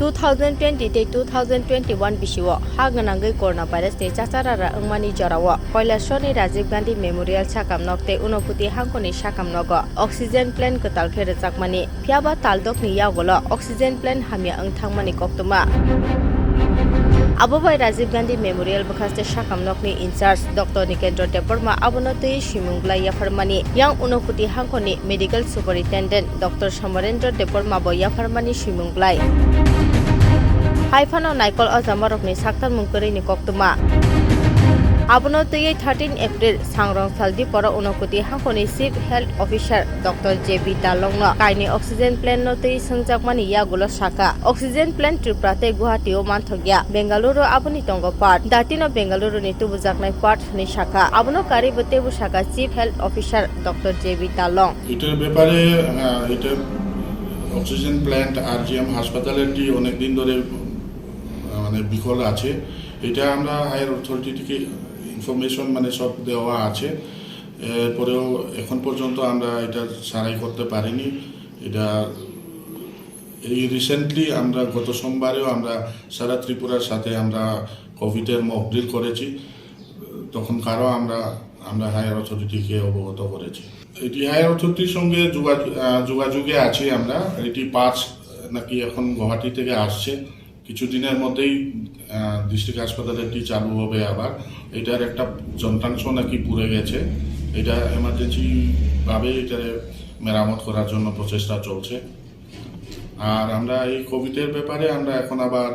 2020 te 2021 bisiwo haganangai corona virus ni chachara angmani jorawo koilashoni Rajiv Gandhi Memorial sakam nokte unoputi hangkoni sakam nogo Oxigen Plant ketal khere chakmani phiaba taldok ni yagolo Oxigen Plant hamya angthangmani koktuma Abubai Rajiv Gandhi Memorial Bukhaste Shakam Nokni in charge Dr. Nikendra Deporma Abonotui Shimungla Yafarmani Yang Unoputi Hankoni Medical Superintendent Dr. Shamarendra Deporma Boyafarmani Shimunglai Haifano Naikol Azamarokni Saktan Mungkuri ni Koktuma Abonotui 13 April Sangrong Saldi Pora Unoputi Hankoni Chief Health Officer Dr. JB Talongno Kaini Oxygen Plant Notui Sangjakmani Yagulo Saka Oxygen Plant Triprate Guwahati o Manthogya Bengaluru Aboni Tongo Part Datino Bengaluru ni Tubujaknai Part ni Saka Abono Karibu Tebu Saka Chief Health Officer Dr. JB Talong এটার ব্যাপারে এটা oxygen plant RGM হাসপাতালেরটি অনেক দিন ধরে মানে বিকল আছে এটা আমরা হায়ার অথরিটি থেকে ইনফরমেশন মানে সব দেওয়া আছে এরপরেও এখন পর্যন্ত আমরা এটা সারাই করতে পারিনি এটা এই রিসেন্টলি আমরা গত সোমবারেও আমরা সারা ত্রিপুরার সাথে আমরা কোভিডের মক ড্রিল করেছি তখন কারো আমরা হায়ার অথরিটিকে অবগত করেছি এটি হায়ার অথরিটির সঙ্গে যোগাযোগে আছি আমরা এটি 5 নাকি এখন গুয়াহাটি থেকে আসছে কিছুদিনের মধ্যেই ডিস্ট্রিক্ট হাসপাতালেরটি চালু হবে আবার এটার একটা যন্ত্রাংশ নাকি পুড়ে গেছে এটা এমার্জেন্সি ভাবে এটা মেরামত করার জন্য প্রচেষ্টা চলছে আর আমরা এই কোভিডের ব্যাপারে আমরা এখন আবার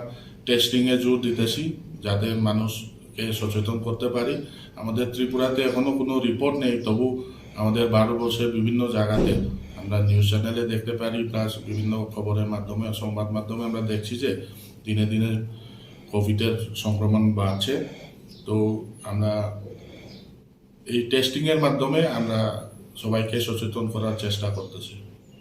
টেস্টিংয়ে জোর দিতেছি যাতে মানুষকে সচেতন করতে পারি আমাদের ত্রিপুরাতে এখনো কোনো রিপোর্ট নেই তবু আমাদের ভারতবর্ষের বিভিন্ন জায়গাতে আমরা নিউজ চ্যানেলে দেখতে পারি প্লাস বিভিন্ন খবরের মাধ্যমে সংবাদ মাধ্যমে আমরা দেখছি যে দিনে দিনে কোভিডের সংক্রমণ বাড়ছে তো আমরা এই টেস্টিংয়ের মাধ্যমে আমরা সবাইকে সচেতন করার চেষ্টা করতেছি